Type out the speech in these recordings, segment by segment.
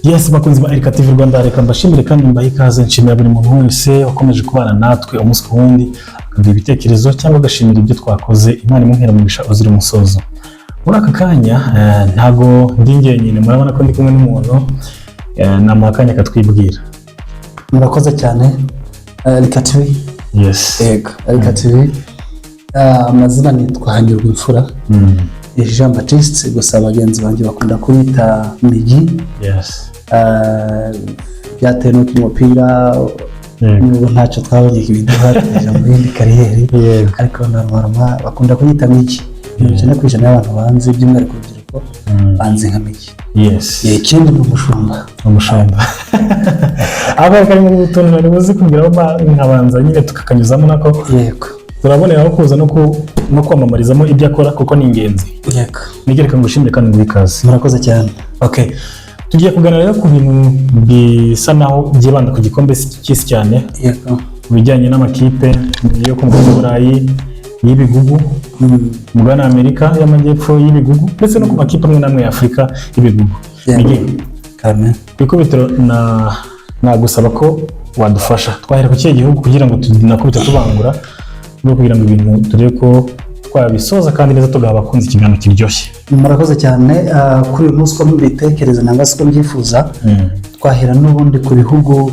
Yes, bakunzi ba Erika TV Rwanda, reka mbashimire kandi mbahe ikaze. Nshimira buri muntu wese wakomeje kubana natwe umunsi ku wundi, akagira ibitekerezo cyangwa agashimira ibyo twakoze. Imana imuhera umugisha uzira umusozo. Muri aka kanya ntago ndi njyenyine, murabona ko ndi kumwe n'umuntu namuha akanya katwibwira. Murakoze cyane. Erika TV. Yes. Erika TV. Amazina nitwa Hanyurwa Imfura. Jean Baptiste, gusa abagenzi banjye bakunda kwita Migi. Yes. Byatewe n'uko umupira n'ubu ntacyo twabonye ibiduhateje mu yindi kariyeri, ariko normal bakunda kwita Migi. Cyane kwijana y'abantu banze by'umwihariko urubyiruko banze nka Migi. Yes. Ikindi ni umushumba. Aba kari mu butuntu bari buzi kugira nkabanza nyine tukakanyuzamo nako. Yego. Turabonera kuza no kwamamarizamo ibyo akora kuko ni ingenzi. Yego. Nigereka ngushimire kandi ngwikaze. Murakoze cyane. Okay. Tugiye kuganira ku bintu bisa naho byibanda ku gikombe cy'isi cyane. Yego. Bijyanye n'amakipe yo ku Burayi y'ibigugu, mugana Amerika y'amajyepfo y'ibigugu, ndetse no ku makipe amwe n'amwe ya Afrika y'ibigugu. Kame. Bikubitiro nagusaba ko wadufasha. Twahera ku kihe gihugu kugira ngo tunakubita tubangura no kugira ngo ibintu turebe ko twabisoza kandi neza tugaha abakunzi ikiganiro kiryoshye. Murakoze cyane. Kuri uyu munsi ko mbitekereza nanga siko mbyifuza, twahera n'ubundi ku bihugu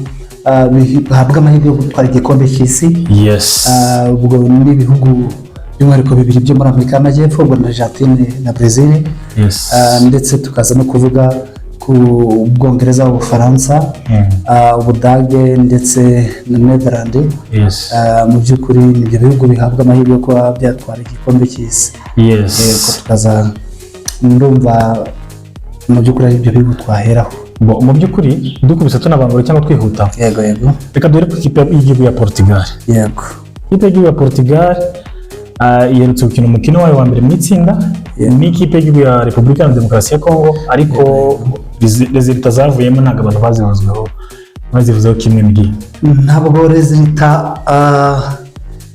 bihabwa amahirwe yo gutwara igikombe cy'isi. Yes. Ubwo ni ibihugu by'umwihariko bibiri byo muri Amerika y'Amajyepfo, ubwo na Argentine na Brazil. Yes. Ndetse tukaza no kuvuga ku Bwongereza, Ubufaransa, Ubudage ndetse na Netherland. Yes. Mu by'ukuri nibyo bihugu bihabwa amahirwe yo kuba byatwara igikombe cy'isi. Yes. Tukaza ndumva mu by'ukuri ari ibyo bihugu twaheraho. Mu by'ukuri dukubise tunabangura cyangwa twihuta. Yego. Reka dore ku ikipe y'igihugu ya Portugal. Yego. Ikipe y'igihugu ya Portugal iherutse gukina umukino wayo wa mbere mu itsinda n'ikipe y'igihugu ya Repubulika ya Demokarasi ya Kongo, ariko resultat zavuyemo ntabwo abantu bazivuzeho kimwe Migi. Ntabwo resultat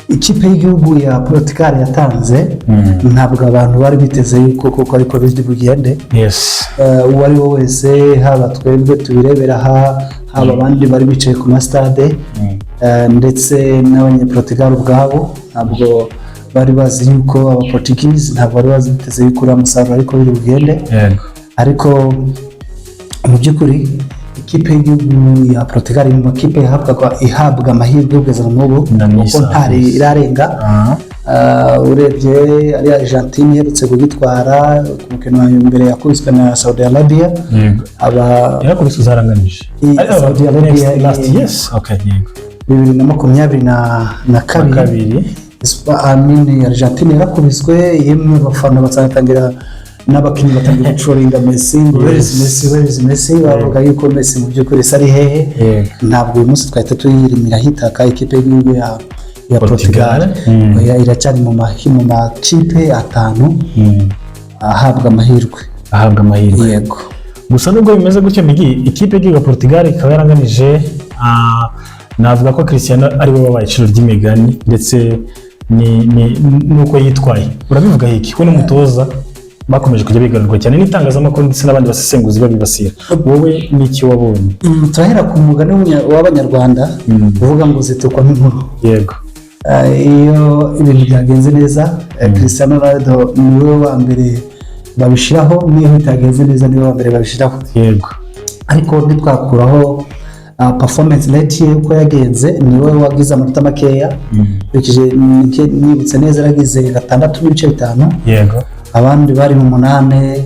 ikipe y'igihugu ya Portugal yatanze ntabwo abantu bari biteze yuko koko ariko biri bugende. Yes. Uwo ari wo wese, haba twebwe tubirebera haba abandi bari bicaye ku mastade, ndetse n'abanyaportugal ubwabo ntabwo bari bazi yuko Abaportuguese ntabwo bari bazi biteze yuko uriya musaruro ariko biri bugende. Yego. Ariko mu by'ukuri ikipe y'igihugu ya Portugal mu makipe ihabwa amahirwe kugeza n'ubu kuko ntari irarenga. Urebye ari Argentine iherutse kugitwara ku mukino wa mbere yakubiswe na Saudi Arabia. Yakubiswe zaranganije. Saudi Arabia last yes. Okay. Yego. 2022. Argentine yarakubiswe, yemwe bafana batangira n'abakinnyi batangira gucoringa Messi, Messi bavuga yuko Messi mu by'ukuri sari hehe. Ntabwo uyu munsi twahita tuyirimira hitaka ikipe y'igihugu ya Portugal. Iracyari mu makipe atanu ahabwa amahirwe. Yego. Gusa nubwo bimeze gutyo Migi, ikipe y'igihugu ya Portugal ikaba yaranganije, navuga ko Cristiano ari we wabaye iciro ry'imigani, ndetse nuko yitwaye. Urabivuga iki ko n'umutoza bakomeje kujya biganirwa cyane n'itangazamakuru ndetse n'abandi basesenguzi babibasira. Wowe n'iki wabonye? Turahera ku mugani w'Abanyarwanda uvuga ngo zitukwa n'inkuru. Yego. Iyo ibintu byagenze neza, Cristiano Ronaldo niwe wa mbere babishiraho, niyo bitagenze neza niwe wa mbere babishiraho. Yego. Ariko ntitwakuraho performance rate ye uko yagenze, niwe wagize amanota makeya. Nibutse neza yaragize 6.5. Yego. Abandi bari mu 8,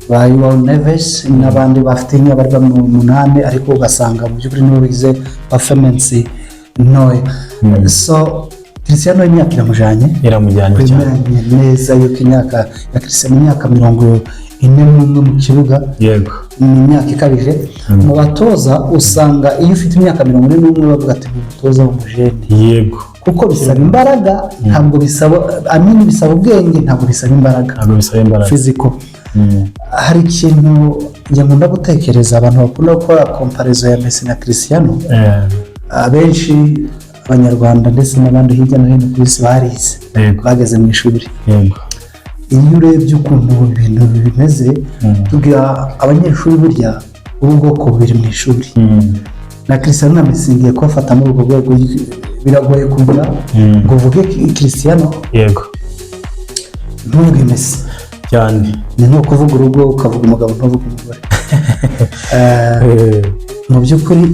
ba Joao Neves n'abandi bafite inya bari mu 8, ariko ugasanga mu by'ukuri niwe bigize performance ntoya. So Cristiano imyaka iramujanye cyane neza, yuko imyaka ya Cristiano imyaka 41 mu kibuga. Yego. Ni imyaka ikabije. Mu batoza usanga iyo ufite imyaka 41 bavuga ati umutoza w'umujene. Yego. Kuko bisaba imbaraga, ntabwo bisaba bisaba ubwenge, ntabwo bisaba imbaraga. Physical. Hari ikintu njye nkunda gutekereza, abantu bakunda gukora comparison ya Messi na Cristiano. Abenshi Abanyarwanda ndetse n'abandi hirya no hino ku isi barize, bageze mu ishuri. Yego. Iyo urebye ukuntu ibintu bimeze, tugira abanyeshuri burya ubwoko bubiri mu ishuri na Cristiano na Messi ngiye kubafata muri urwo rwego biragoye kugira ngo uvuge Cristiano yego ntuvuge Messi cyane ni nko kuvuga urugo ukavuga umugabo ntuvuge umugore mu by'ukuri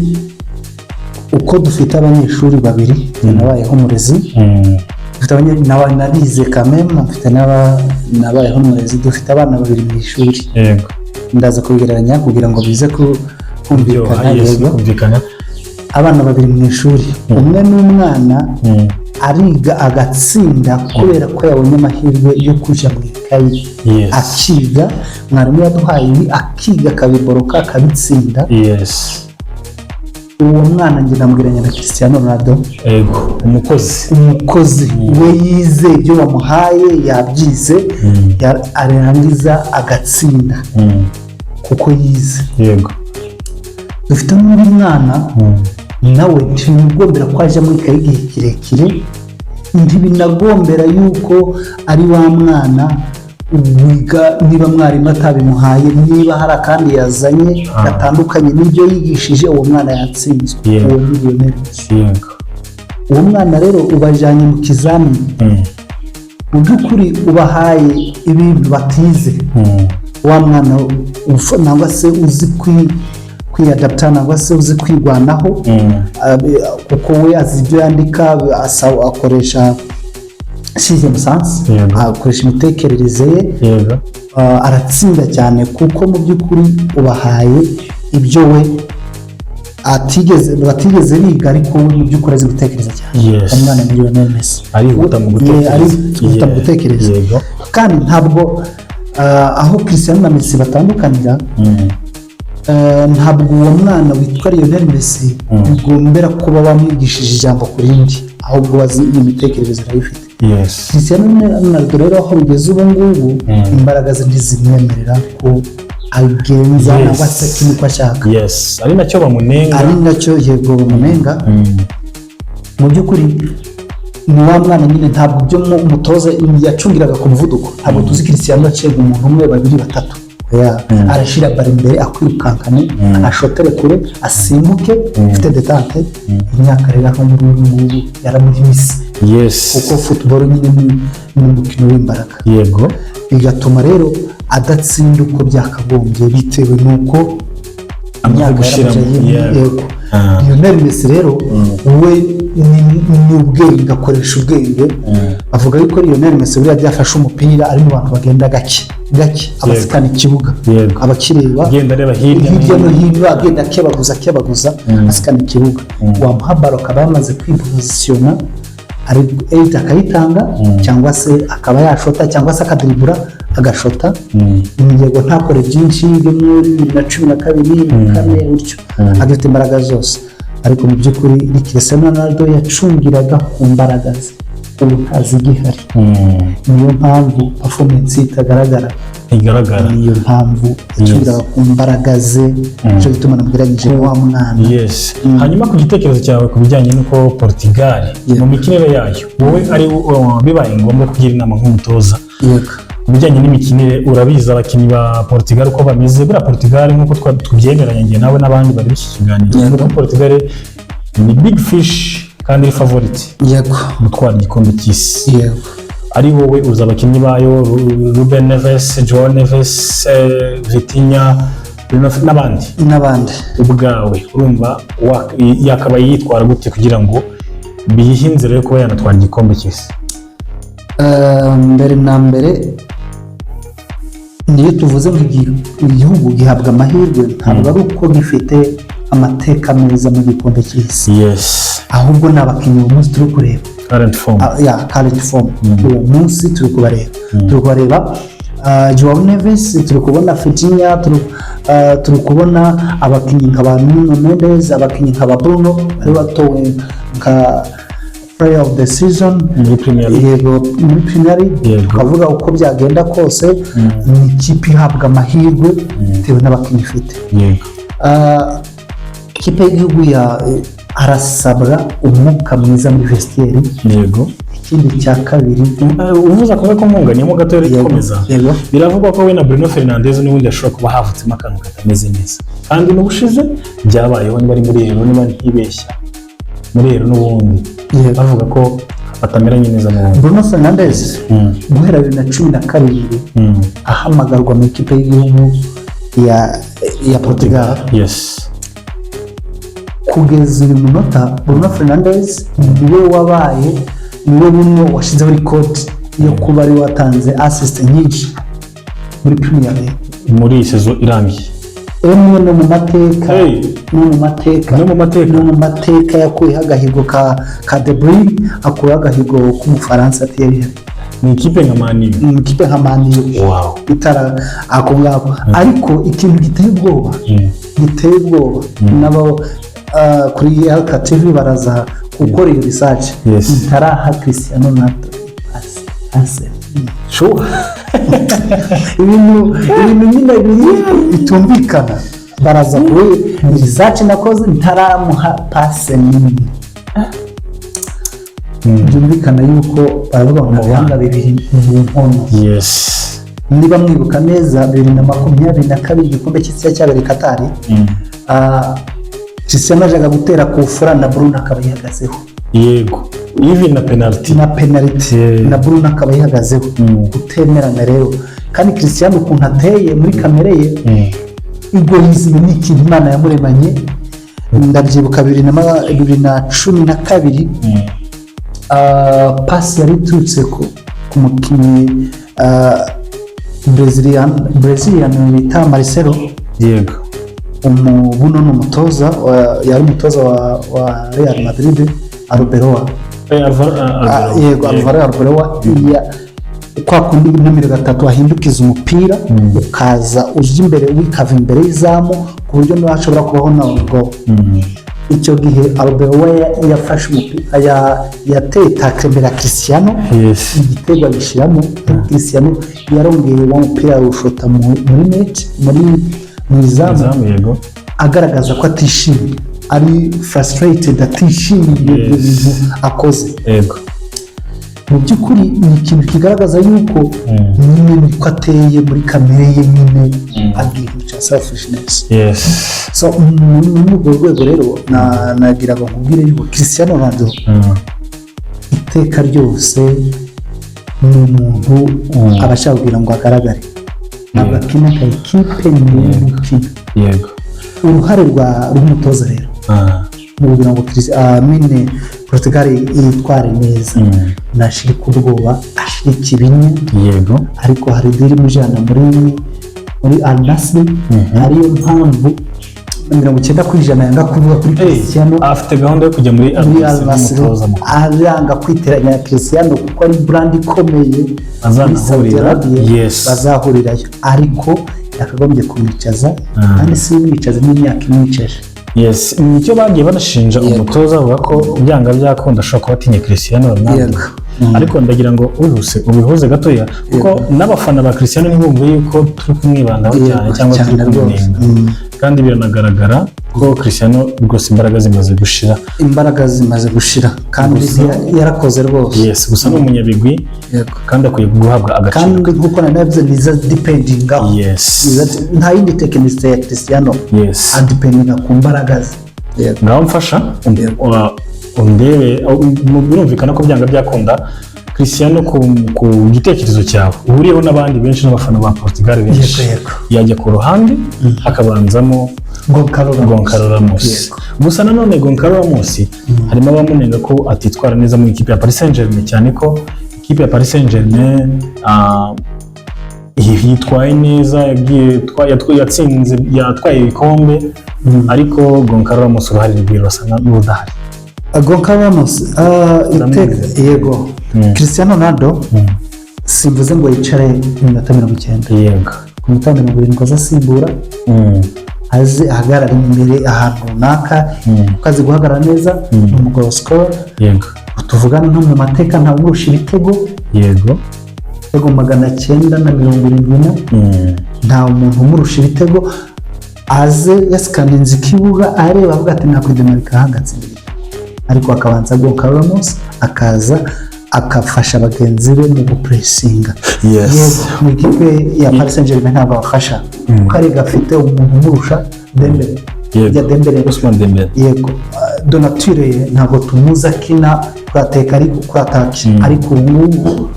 uko dufite abanyeshuri babiri nabayeho umurezi narize kamema mfite nabayeho umurezi dufite abana babiri mu ishuri yego ndaza kubigereranya kugira ngo bize kumvikana yego abana babiri mu ishuri umwe n'umwana ariga agatsinda kubera ko yabonye amahirwe yo kujya mu ikayi akiga mwarimu yaduhaye ibi akiga akabiboroka akabitsinda uwo mwana njye namubwiranye na Cristiano Ronaldo umukozi we yize ibyo bamuhaye yabyize arangiza agatsinda kuko yize yego dufite n'undi mwana nawe ntibinagombera ko ajya muri ikayi igihe kirekire ntibinagombera yuko ari wa mwana wiga niba mwarimu atabimuhaye niba hari akandi yazanye gatandukanye n'ibyo yigishije uwo mwana yatsinzwe uwo ni Lionel Messi uwo mwana rero ubajyanye mu kizamini mu by'ukuri ubahaye ibintu batize wa mwana nangwa se uzi kwiyadapta nangwa se uzi kwirwanaho kuko we azi ibyo yandika akoresha sixième sens akoresha imitekerereze ye aratsinda cyane kuko mu by'ukuri ubahaye ibyo we batigeze biga ariko we mu by'ukuri azi gutekereza cyane umwana ni Lionel Messi arihuta mu gutekereza kandi ntabwo aho Cristiano na Messi batandukanira ntabwo uwo mwana witwa Lionel Messi bigombera kuba bamwigishije ijambo ku rindi ahubwo bazi iyi mitekerereze arayifite Cristiano Ronaldo rero aho bigeze ubu ngubu imbaraga ze ntizimwemerera ko agenza cyangwa se kimwe uko ashaka ari nacyo bamunenga yego bamunenga mu by'ukuri ni wa mwana nyine ntabwo byo umutoza yacungiraga ku muvuduko ntabwo tuzi Cristiano acenga umuntu umwe babiri batatu arashyira bari imbere akwirukankane ashotere kure asimbuke ufite detante imyaka rero aho muri ubu ngubu yaramuhimise kuko football nyine ni umukino w'imbaraga yego bigatuma rero adatsinda uko byakagombye bitewe n'uko imyaka yego Lionel Messi rero we ni ubwenge akoresha ubwenge avuga yuko Lionel Messi buriya byafashe umupira ari mu bantu bagenda gake abasikana ikibuga abakireba hirya no hino agenda akebaguza asikana ikibuga wamuha baro akaba yamaze kwipozisiyona akayitanga cyangwa se akaba yashota cyangwa se akadribura agashota yego ntakore byinshi byo muri 2012 kane utyo agifite imbaraga zose ariko mu by'ukuri Cristiano Ronaldo yacungiraga ku mbaraga ze ubu ntazigihari niyo mpamvu performance itagaragara niyo mpamvu yacungiraga ku mbaraga ze cyo gituma namubwiranyije wa mwana hanyuma ku gitekerezo cyawe ku bijyanye n'uko Portugal mu mikinire yayo wowe ari bibaye ngombwa kugira inama nk'umutoza bijyanye n'imikinire urabiza abakinnyi ba Portugal uko bameze bura Portugal nk'uko tubyemeranya ngiye nawe n'abandi bari iki kiganiro kuko Portugal ni big fish kandi ari favorite gutwara igikombe cy'isi ari wowe uza abakinnyi bayo Ruben Neves, João Neves, Vitinha n'abandi ubwawe urumva yakabaye yitwara gute kugira ngo biyihe inzira yo kuba yanatwara igikombe cy'isi mbere na mbere niyo tuvuze ngo igihugu gihabwa amahirwe ntabwo ari uko gifite amateka meza mu gikombe cy'isi ahubwo ni abakinnyi uwo munsi turi kureba current form uwo munsi turi kubareba João Neves turi kubona Vitinha turi kubona abakinnyi nka ba Nuno Mendes abakinnyi nka ba Bruno bari batowe nka player of the season muri Premier League tukavuga uko byagenda kose ni ikipe ihabwa amahirwe bitewe n'abakinnyi ifite ikipe y'igihugu arasabwa umwuka mwiza muri vestiaire ikindi cya kabiri uvuze ako ko mwunganiyemo gato yari gukomeza yego biravugwa ko we na Bruno Fernandes n'ubundi ashobora kuba havutsemo akantu katameze neza kandi n'ubushize byabayeho niba ari muri Euro niba ntibeshya muri Euro n'ubundi bavuga ko batameranye neza n'ubundi. Bruno Fernandes guhera 2012 ahamagarwa mu ikipe y'igihugu ya Portugal. Yes. Kugeza uyu munota Bruno Fernandes niwe wabaye niwe bumwe washizeho record yo kuba ari watanze assist nyinshi muri Premier League muri iyi season irangiye. Emwe no mu mateka no mu mateka yakuyeho agahigo ka De Bruyne, akuyeho agahigo k'umufaransa Thierry Henry. Ni ikipe nka Man U. Ni ikipe nka Man U. Wow. Itara ako ngako. Ariko ikintu giteye ubwoba nabo kuri Alka TV baraza gukora iyo research. Itaraha Cristiano Ronaldo ase. Sure. Ibintu nyine bitumvikana baraza kuri research nakoze ntaramuha passe nini. Byumvikana yuko baravuga mu bihanga bibiri mu nkono. Yes. Niba mwibuka neza 2022 igikombe cy'isi cyabereye Qatar. Cristiano ajaga gutera ku fura na Bruno akaba yihagazeho. Yego. Even na penalty na Bruno akaba yihagazeho. Utemerana rero kandi Cristiano ukuntu ateye muri kamere ye egoism ni ikintu Imana yamuremanye. Ndabyibuka 2012 pasi yari iturutse ku mukinnyi Brazilian bita Marcelo. Yego. Buno n'umutoza yari umutoza wa Real Madrid Arbeloa. Yego Alvaro Arbeloa kwa kundi numero 3 ahindukiza umupira ukaza uje imbere wikava imbere y'izamu ku buryo no ashobora kubaho na ngo icyo gihe Arbeloa yafashe umupira yateye takembera Cristiano. Igitego gishiramo Cristiano yarongeye wa mupira ushota muri net muri izamu yego agaragaza ko atishimye ari frustrated atishimiye ibintu akoze. Yego. Mu by'ukuri ni ikintu kigaragaza yuko nyine niko ateye muri kamere ye nyine agira cya selfishness. Yes. So mu rwego rero nagira ngo nkubwire yuko Cristiano Ronaldo iteka ryose ni umuntu abashaka kugira ngo agaragare abakina ka equipe n'umukino. Yego. Uruhare rw'umutoza rero kugira ngo Cristiano Portugal yitware neza nashirika ubwoba ashirika ibinya. Yego. Ariko hari diri mujana muri Al Nassr ariyo mpamvu 90% yanga kuvuga kuri Cristiano afite gahunda yo kujya muri Al Nassr aranga kwiteranya na Cristiano kuko ari brand ikomeye bazahurirayo ariko yakagombye kumwicaza kandi si umwicaza n'imyaka imwicaje. Yes, nicyo bagiye banashinja umutoza avuga ko byanga byakunda ashobora kuba atinya Cristiano Ronaldo. Ariko ndagira ngo ubihuze gatoya kuko n'abafana ba Cristiano ntibumve yuko turi kumwibandaho cyane cyangwa turi kumunenga kandi biranagaragara ko Cristiano rwose imbaraga zimaze gushira kandi yarakoze rwose. Yes, gusa n'umunyabigwi kandi akwiye guhabwa agaciro kandi nkuko nanabyo niza depending aho. Yes. Nta yindi technique ya Cristiano. Yes. Depending ku mbaraga ze. Ngaho mfasha undebe birumvikana ko byanga byakunda Cristiano ku gitekerezo cyawe uhuriyeho n'abandi benshi n'abafana ba Portugal benshi yajya ku ruhande hakabanzamo Goncalo Ramos. Gusa nanone Goncalo Ramos harimo abamunenga ko atitwara neza mu ikipe ya Paris Saint-Germain cyane ko ikipe ya Paris Saint-Germain yitwaye neza yatwaye ibikombe ariko Goncalo Ramos uruhare rw'irasa n'udahari. Goncalo Ramos yego Cristiano Ronaldo simvuze ngo yicare iminota 90. Yego. Ku minota 70 azasimbura aze ahagarara imbere ahantu runaka ukazi guhagarara neza umugabo score. Yego. Tuvugana no mu mateka nta urusha ibitego. Yego. Ibitego 970 nta umuntu umurusha ibitego aze yasikaninze ikibuga areba avuga ati nakwidemarika hahagaze ariko akabanza Goncalo Ramos akaza akafasha bagenzi be mu gupressinga. Yes. Mu ikipe ya Paris Saint-Germain ntabwo abafasha kuko ari gafite umuntu umurusha Dembele. Dembele, Ousmane Dembele. Yego, donature ye ntabwo tumuza kina kurateka ariko kurataki ariko ubu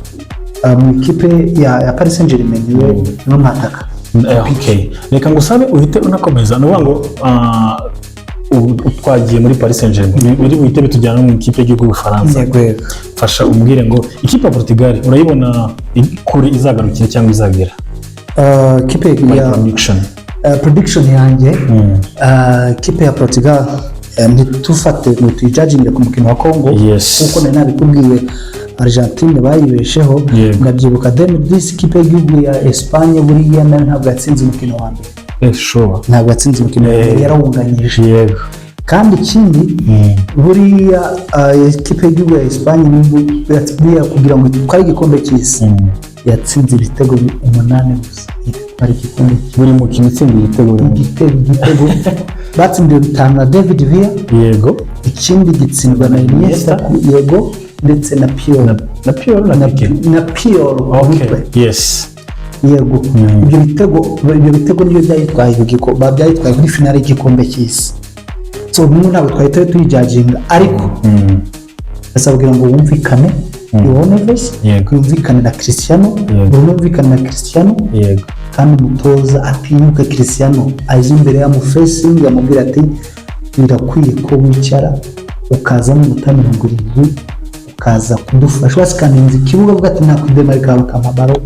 mu ikipe ya Paris Saint-Germain niwe n'umwataka. Okay, reka ngusabe uhite unakomeza nuvuga ngo twagiye muri Paris Saint-Germain biri buhite bitujyana mu ikipe y'igihugu y'Ubufaransa. Yego, fasha umbwire ngo ikipe ya Portugal urayibona kuri izagarukira cyangwa izagera? Ikipe ya prediction yanjye ikipe ya Portugal ntitufate ngo tuyijudginge ku mukino wa Congo kuko nari nabikubwiye Argentine bayibesheho. Ndabyibuka 2010 ikipe y'igihugu ya Espagne buriya nayo ntabwo yatsinze umukino wa mbere. Ntabwo yatsinze umukino wa mbere, yarawunganyije. Yego, kandi ikindi buriya ikipe y'igihugu ya Espagne buriya kugira ngo itware igikombe cy'isi yatsinze ibitego 8 gusa. Ari igikombe buri mukino itsinda igitego batsindiwe 5 na David Villa. Yego, ikindi gitsindwa na Iniesta. Yego, ndetse na Piero na Piero. Okay, yes. Yego, ibyo bitego niyo byayitwaye byayitwaye kuri finale y'igikombe cy'isi. So ntabwo twahita tuyijudginga ariko basabwira ngo wumvikane Neves, yumvikane na Cristiano, yumvikane na Cristiano. Yego, kandi umutoza atinyuka Cristiano aje imbere ya mufesingi amubwira ati birakwiye ko wicara ukaza mu mutano nguriri ukaza kudufasha wasikaninze ikibuga avuga ati nakwidemarika bakamabaro.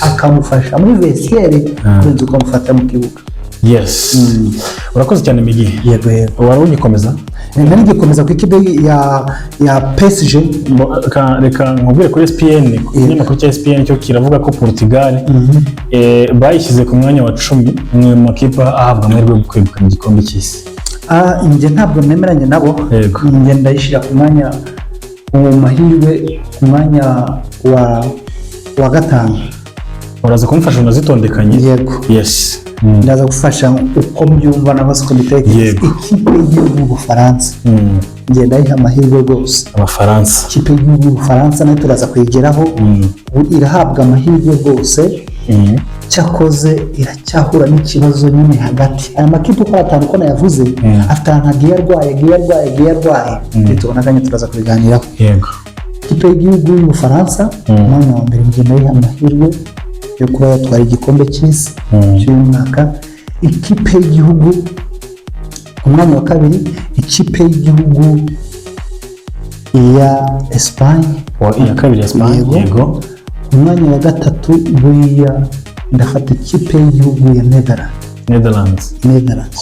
Akamufasha muri vestiaire kurenza uko amufata mu kibuga. Yes. Urakoze cyane Migi. Yego, wari ugikomeza? Nari ngikomeza ku ikipe ya PSG. Reka nkubwire kuri ESPN, ikinyamakuru cya ESPN cyo kiravuga ko Portugal bayishyize ku mwanya wa 10 mu makipe ahabwa amahirwe yo kwegukana igikombe cy'isi. Njye ntabwo nemeranye nabo. Njye ndayishyira ku mwanya mu mahirwe ku mwanya wa 5. Uraza kumfasha unazitondekanye? Yego. Yes. Ndaza gufasha uko mbyumva n'abasiko bitekereza. Ikipe y'igihugu y'Ubufaransa njye ndayiha amahirwe rwose. Abafaransa, ikipe y'igihugu y'Ubufaransa nayo turaza kuyigeraho. Irahabwa amahirwe rwose. Cyakoze iracyahura n'ikibazo nyine hagati aya makipe uko atanu ko nayavuze afite ahantu agiye arwaye tubonaganye turaza kubiganiraho. Yego, ikipe y'igihugu y'Ubufaransa umwanya wa mbere njye ndayiha amahirwe yo kuba yatwara igikombe cy'isi cy'uyu mwaka. Ikipe y'igihugu umwanya wa kabiri ikipe y'igihugu ya Espagne. iya kabiri Espagne. Yego, umwanya wa gatatu buriya ndafata ikipe y'igihugu ya Netherlands.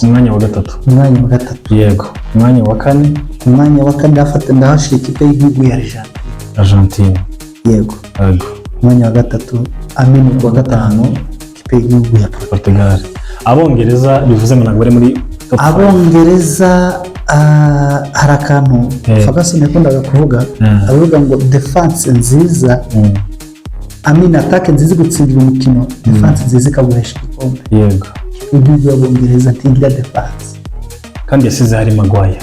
Umwanya wa gatatu. Yego, umwanya wa kane ndafata ikipe y'igihugu ya Argentine. Yego, umwanya wa gatatu wa gatanu ikipe y'igihugu ya Portugal. Abongereza bivuze ngo ntabwo bari muri Abongereza. Hari akantu Ferguson yakundaga kuvuga avuga ngo defense nziza attack nziza gutsindira umukino, defense nziza ikaguhesha igikombe. Yego, igihugu y'Abongereza ntigira defense kandi yasize hari Maguire.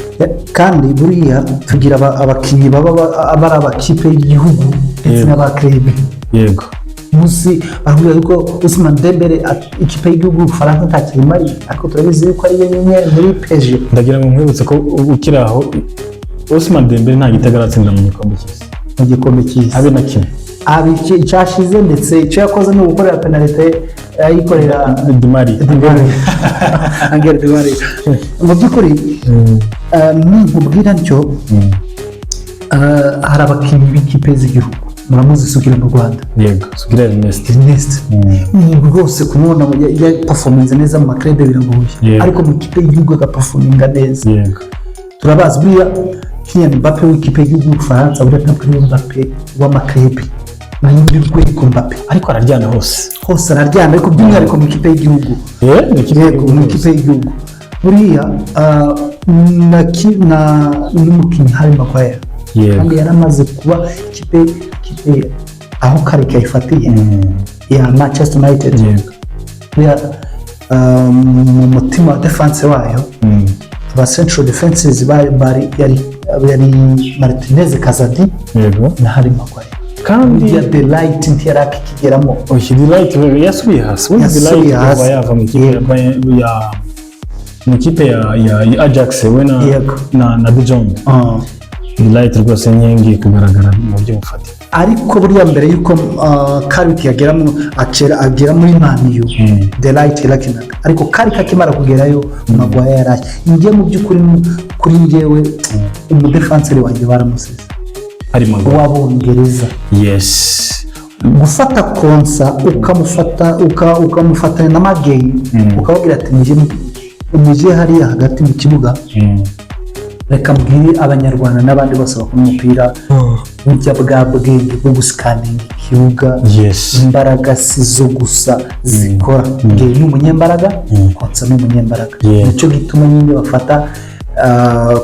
Kandi buriya tugira abakinnyi baba ari abakipe y'igihugu ndetse n'abakrebe. Yego, musi bavuga yuko Ousmane Dembele ikipe y'igihugu y'Ubufaransa ntakimari ariko turabizi yuko ari nyenyeri muri PSG. Ndagira ngo nkwibutse ko ukiri aho Ousmane Dembele nta gitego aratsinda mu gikombe cy'isi. Habe na kimwe. Icyashize ndetse icyo yakoze ni ugukorera penalite ayikorera Di Maria. Angel Di Maria. Mu by'ukuri nkubwira ntyo hari abakinnyi b'ikipe z'igihugu muramuzi Sugira mu Rwanda. Yego, Sugira Ernest. Rwose kumubona ya performance neza mu makrebe biragoye ariko mu kipe y'igihugu agaperforminga neza. Yego, turabazi buriya Kylian Mbappé w'ikipe y'igihugu y'Ubufaransa buriya ntabwo ari Mbappé w'amakrebe n'indi rwego Mbappé ariko araryana hose araryana ariko by'umwihariko mu kipe y'igihugu. Mu kipe y'igihugu buriya n'umukinnyi Harry Maguire kandi yaramaze kuba ikipe aho kare kayifatiye ya Manchester United. mu mutima wa defense wayo aba central defenses yari yari Martinez Kazadi yego na Harry Maguire kandi ya Delight ntiyaraki kigeramo Delight yasubiye hasi Delight yava yava mu ikipe ya Ajax we na De Jong Delight rwose nyengi kugaragara mu buryo bufatika ariko buriya mbere yuko Carrick yageramo agera muri Man U Delight yakinaga ariko Carrick akimara kugerayo Maguire yaraje ngiye mu by'ukuri kuri njyewe umudefenseur wanjye baramusize ari Maguire w'Abongereza yes gufata Konsa ukamufatanya na Maguire ukababwira ati umuje hariya hagati mu kibuga reka mbwire abanyarwanda n'abandi bose bakunda umupira burya bwa bwenge bwo gusikaninga ikibuga imbaraga si zo gusa zikora ngewe ni umunyembaraga Konsa ni umunyembaraga nicyo gituma nyine bafata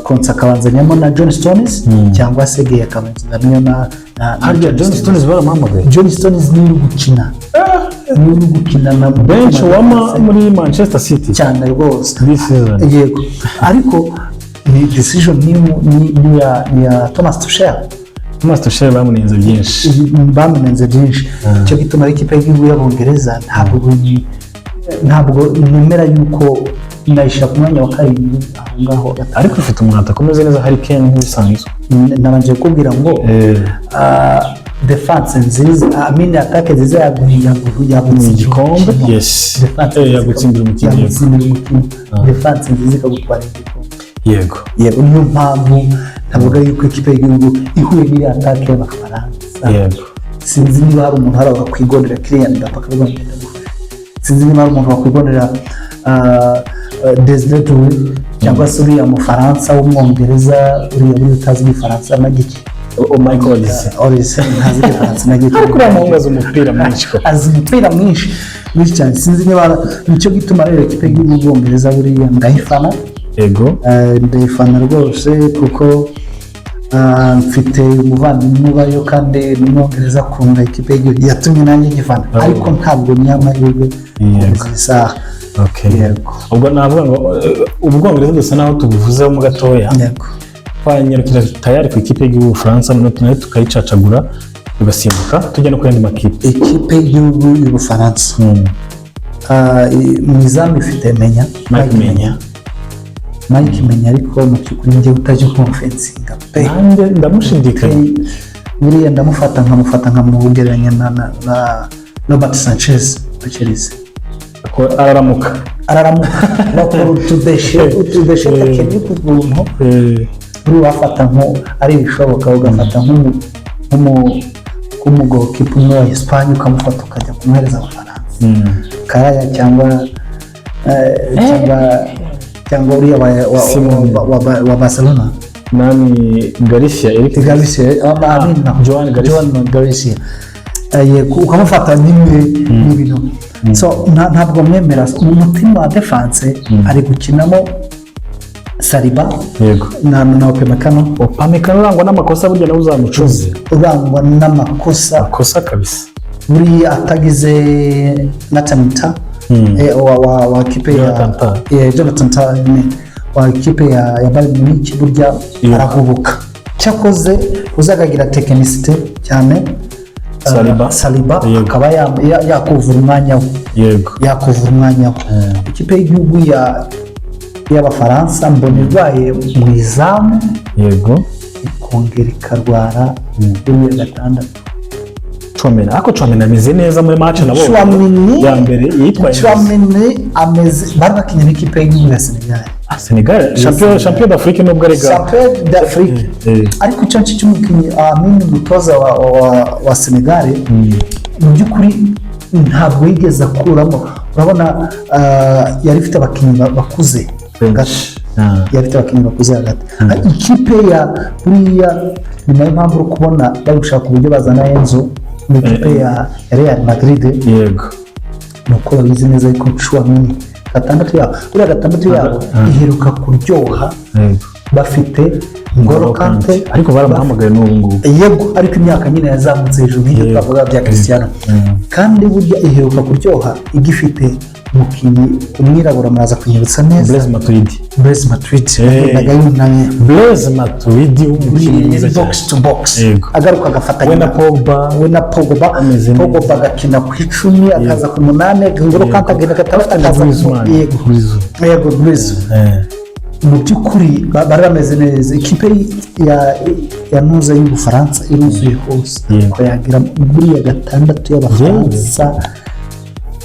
Konsa akabanzanyamo na John Stones cyangwa se Gea akabanzanyamo na John Stones baramuhamagaye John Stones ni uri gukina na benshi wama muri Manchester City cyane rwose yego ariko ni decision ni ya Thomas Tuchel bamunenze byinshi cyo gituma ikipe y'igihugu y'Abongereza ntabwo nemera yuko nayisha ku mwanya wa karindwi aho ngaho ariko ufite umuntu akomeze neza Harry Kane nk'ibisanzwe nabanje kubwira ngo defense nziza attaque nziza yaguye igikombe yagutsindira umukino defense nziza ikagutwara igikombe yego niyo mpamvu ntavuga yuko ikipe y'igihugu ihuye n'iri attaque y'Abafaransa yego sinzi niba hari umuntu harabaga kwigondera Kylian Mbappé sinzi niba hari umuntu wakwigondera Desire Doué cyangwa se uriya Mufaransa w'Umwongereza uriya utazi Igifaransa na gike Michael Olise ntazi Igifaransa na gike ariko uramuhunga azi umupira mwinshi mwinshi cyane sinzi niba nicyo gituma rero ikipe y'igihugu y'Ubwongereza buriya ndayifana yego ndayifana rwose kuko mfite umuvandimwe ubayo kandi n'Umwongereza akunda ikipe y'igihugu yatumye nanjye ngifana ariko ntabwo nyamahirwe isaha ubwo navuga ngo Ubwongereza dusa naho tubuvuzeho mu gatoya twanyarukira tayari ku ikipe y'igihugu Faransa nayo tukayicacagura tugasimbuka tujya no ku yandi makipe ikipe y'igihugu y'Ubufaransa mu izamu ifite Mike Menya ariko mu by'ukuri njye utajya kumufensinga pe nanjye ndamushidikanya buriya ndamufata nkamugereranya na Robert Sanchez wa Chelsea araramuka bakora utudeshe utakennye k'ubuntu buri wafata nko ari ibishoboka ugafata nk'umugokipa umwe wa Espagne ukamufata ukajya kumuhereza Abafaransa Karaya cyangwa uriya wa Barcelona nani Garcia Joan Garcia ukamufata n'ibintu so ntabwo mwemera mu mutima wa defense ari gukinamo Saliba na Upamecano urangwa n'amakosa burya nawe uzamucuze urangwa n'amakosa kabisa buriya atagize Natamita wa kipe ya Jonathan Tah wa kipe ya Bayern Munich burya arahubuka cyakoze uzagagira tekinisite cyane Saliba akaba yakuvura umwanya we ikipe y'igihugu y'Abafaransa mbona irwaye mu izamu ikongera ikarwara buriya gatandatu Chouameni ameze neza muri match nabo ya mbere yitwaye bari bakinnye n'ikipe y'igihugu ya Senegal champion d'Afrique nubwo ari champion d'Afrique ariko icyo cy'umukinnyi umutoza wa Senegal mu by'ukuri ntabwo yigeze akuramo urabona yari ifite abakinnyi bakuze hagati ikipe ya buriya ni nayo mpamvu uri kubona bari gushaka uburyo bazana Enzo mu ikipe ya Real Madrid nuko babizi neza yuko Chouameni gatandatu yabo iheruka kuryoha bafite Ngolo Kante ariko baramuhamagaye n'ubu ngubu yego ariko imyaka nyine yazamutse hejuru nk'ibyo twavuga bya Cristiano kandi burya iheruka kuryoha igifite umukinnyi umwirabura muraza kunyibutsa neza Blaise Matuidi yagendaga yunamye Blaise Matuidi umukinnyi mwiza box to box agaruka agafatanya we na Pogba agakina ku 10 akaza ku 8 Ngolo Kante agenda gatandatu akaza yego Blaise mu by'ukuri bari bameze neza ikipe ya ntuza y'Ubufaransa iruzuye hose ko yagira buriya gatandatu y'Abafaransa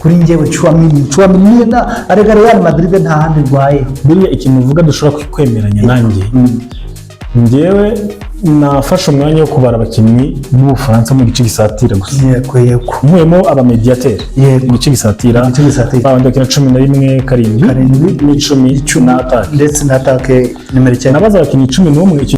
kuri njyewe Chouamini na arega Real Madrid nta handi rwaye buriya ikintu uvuga dushobora kwemeranya nanjye njyewe nafashe umwanya wo kubara abakinnyi b'Ubufaransa mu gice gisatira gusa yego nkuyemo abamediateri mu gice gisatira babandi bakina 11 7 n'icumi ndetse na atake nimero 9 nabaza abakinnyi 11